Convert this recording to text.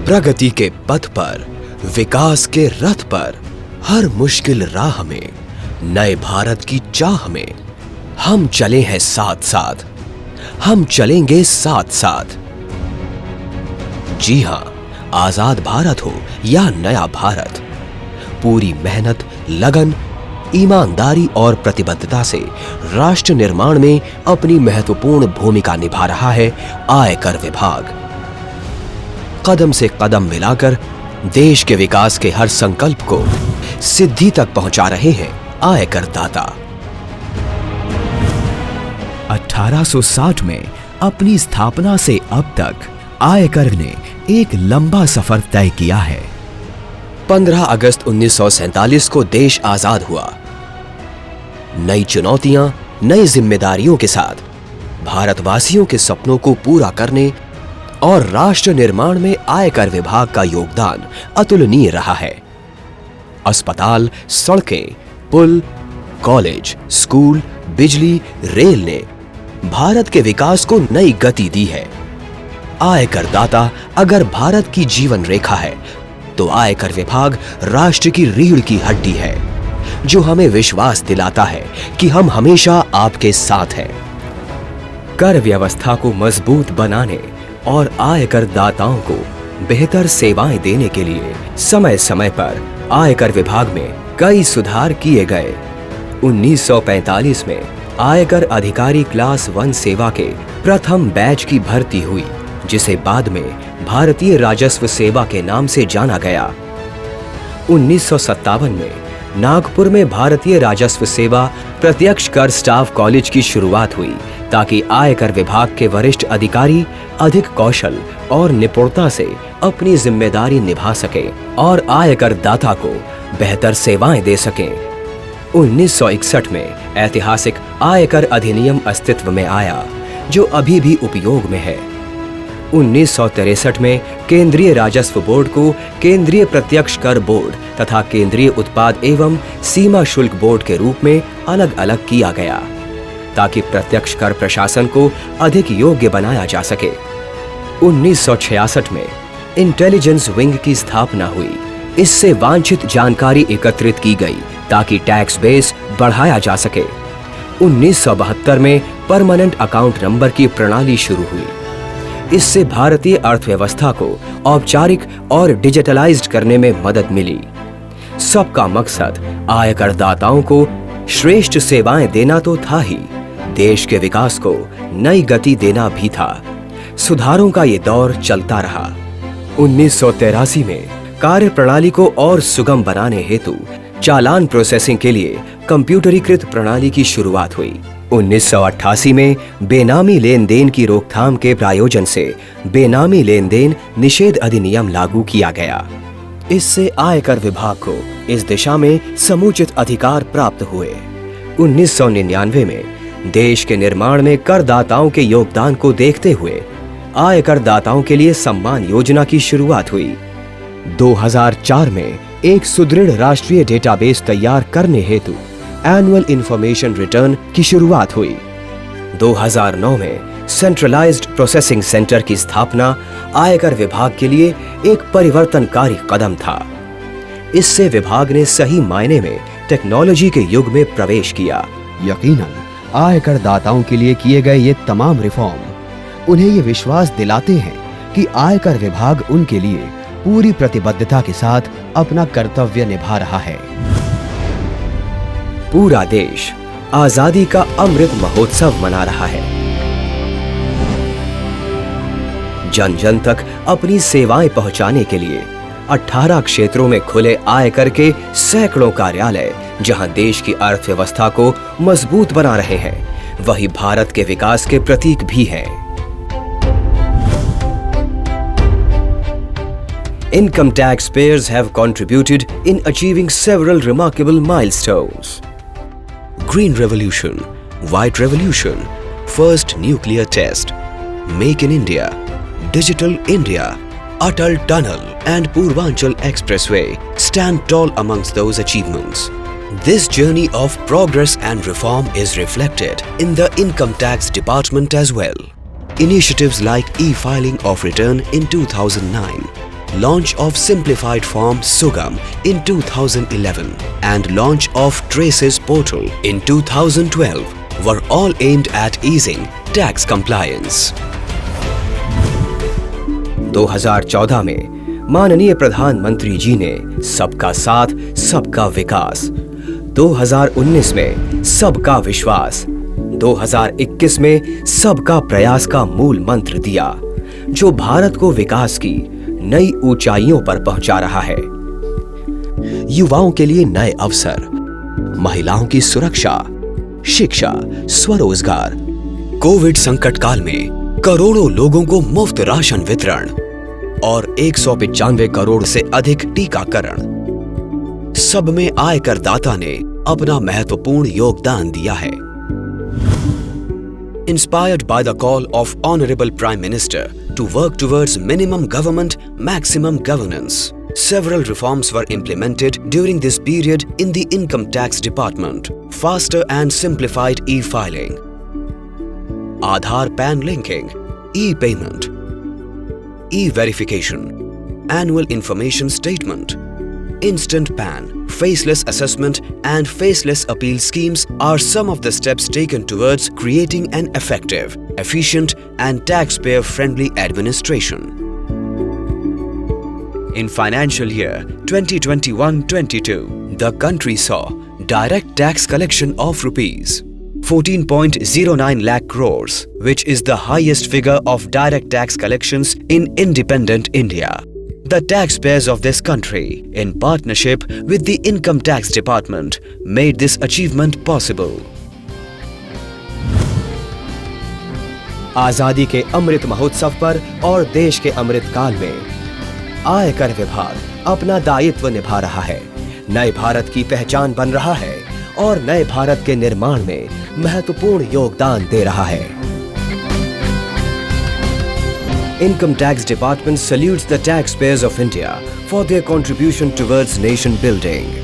प्रगति के पथ पर, विकास के रथ पर, हर मुश्किल राह में, नए भारत की चाह में हम चले हैं साथ साथ, हम चलेंगे साथ साथ। जी हां, आजाद भारत हो या नया भारत, पूरी मेहनत, लगन, ईमानदारी और प्रतिबद्धता से राष्ट्र निर्माण में अपनी महत्वपूर्ण भूमिका निभा रहा है आयकर विभाग। कदम से कदम मिलाकर देश के विकास के हर संकल्प को सिद्धि तक पहुंचा रहे हैं आयकर दाता। 1860 में अपनी स्थापना से अब तक आयकर ने एक लंबा सफर तय किया है। 15 अगस्त 1947 को देश आजाद हुआ। नई चुनौतियां, नई जिम्मेदारियों के साथ भारतवासियों के सपनों को पूरा करने और राष्ट्र निर्माण में आयकर विभाग का योगदान अतुलनीय रहा है। अस्पताल, सड़कें, पुल, कॉलेज, स्कूल, बिजली, रेल ने भारत के विकास को नई गति दी है। आयकर दाता अगर भारत की जीवन रेखा है, तो आयकर विभाग राष्ट्र की रीढ़ की हड्डी है, जो हमें विश्वास दिलाता है कि हम हमेशा आपके साथ हैं। कर व्यवस्था को मजबूत बनाने और आयकर दाताओं को बेहतर सेवाएं देने के लिए समय समय पर आयकर विभाग में कई सुधार किए गए। 1945 में आयकर अधिकारी क्लास 1 सेवा के प्रथम बैच की भर्ती हुई, जिसे बाद में भारतीय राजस्व सेवा के नाम से जाना गया। 1957 में नागपुर में भारतीय राजस्व सेवा प्रत्यक्ष कर स्टाफ कॉलेज की शुरुआत हुई, ताकि आयकर विभाग के वरिष्ठ अधिकारी अधिक कौशल और निपुणता से अपनी जिम्मेदारी निभा सके और आयकर दाता को बेहतर सेवाएं दे सकें। 1961 में ऐतिहासिक आयकर अधिनियम अस्तित्व में आया, जो अभी भी उपयोग में है। 1963 में केंद्रीय राजस्व बोर्ड को केंद्रीय प्रत्यक्ष कर बोर्ड तथा केंद्रीय उत्पाद एवं सीमा शुल्क बोर्ड के रूप में अलग अलग किया गया, ताकि प्रत्यक्ष कर प्रशासन को अधिक योग्य बनाया जा सके। 1966 में इंटेलिजेंस विंग की स्थापना हुई। इससे वांछित जानकारी एकत्रित की गई, ताकि टैक्स बेस बढ़ाया जा सके। 1972 में परमानेंट अकाउंट नंबर की प्रणाली शुरू हुई। इससे भारतीय अर्थव्यवस्था को औपचारिक और डिजिटलाइज्ड करने में मदद मिली। सबका मकसद आयकर दाताओं को श्रेष्ठ सेवाएं देना तो था ही, देश के विकास को नई गति देना भी था। सुधारों का ये दौर चलता रहा। 1983 में कार्य प्रणाली को और सुगम बनाने हेतु चालान प्रोसेसिंग के लिए कंप्यूटरीकृत प्रणाली की शुरुआत हुई। 1988 में बेनामी लेन देन की रोकथाम के प्रायोजन से बेनामी लेन देन निषेध अधिनियम लागू किया गया। इससे आयकर विभाग को इस दिशा में समुचित अधिकार प्राप्त हुए। 1999 में देश के निर्माण में करदाताओं के योगदान को देखते हुए आयकर दाताओं के लिए सम्मान योजना की शुरुआत हुई। 2004 में एक सुदृढ़ राष्ट्रीय डेटाबेस तैयार करने हेतु एनुअल इंफॉर्मेशन रिटर्न की शुरुआत हुई। 2009 में सेंट्रलाइज्ड प्रोसेसिंग सेंटर की स्थापना आयकर विभाग के लिए एक परिवर्तनकारी कदम था। इससे विभाग ने सही मायने में टेक्नोलॉजी के युग में प्रवेश किया। यकीनन आयकर दाताओं के लिए किए गए ये तमाम रिफॉर्म उन्हें ये विश्वास दिलाते हैं कि आयकर विभाग उनके लिए पूरी प्रतिबद्धता के साथ अपना कर्तव्य निभा रहा है। पूरा देश आजादी का अमृत महोत्सव मना रहा है। जन जन तक अपनी सेवाएं पहुंचाने के लिए 18 क्षेत्रों में खुले आयकर के सैकड़ों कार्यालय, जहां देश की अर्थव्यवस्था को मजबूत बना रहे हैं, वही भारत के विकास के प्रतीक भी हैं। Income taxpayers have contributed in achieving several remarkable milestones. Green Revolution, White Revolution, First Nuclear Test, Make in India, Digital India, Atal Tunnel and Purvanchal Expressway stand tall amongst those achievements. This journey of progress and reform is reflected in the Income Tax Department as well. Initiatives like e-filing of return in 2009, launch of simplified form Sugam in 2011 and launch of Traces portal in 2012 were all aimed at easing tax compliance. 2014 में माननीय प्रधानमंत्री जी ने सबका साथ सबका विकास, 2019 में सबका विश्वास, 2021 में सबका प्रयास का मूल मंत्र दिया, जो भारत को विकास की नई ऊंचाइयों पर पहुंचा रहा है। युवाओं के लिए नए अवसर, महिलाओं की सुरक्षा, शिक्षा, स्वरोजगार, कोविड संकट काल में करोड़ों लोगों को मुफ्त राशन वितरण और 195 करोड़ से अधिक टीकाकरण, सब में आयकर दाता ने अपना महत्वपूर्ण योगदान दिया है। Inspired by the call of Honorable Prime Minister to work towards minimum government, maximum governance, several reforms were implemented during this period in the Income Tax Department. Faster and simplified e-filing, Aadhaar PAN linking, e-payment, e-verification, annual information statement, instant PAN, faceless assessment and faceless appeal schemes are some of the steps taken towards creating an effective, efficient and taxpayer-friendly administration. In financial year 2021-22, the country saw direct tax collection of rupees 14.09 lakh crores, which is the highest figure of direct tax collections in independent India. The taxpayers of this country, in partnership with the Income Tax Department, made this achievement possible. आजादी के अमृत महोत्सव पर और देश के अमृत काल में आयकर विभाग अपना दायित्व निभा रहा है, नए भारत की पहचान बन रहा है और नए भारत के निर्माण में महत्वपूर्ण योगदान दे रहा है। Income Tax Department salutes the taxpayers of India for their contribution towards nation building.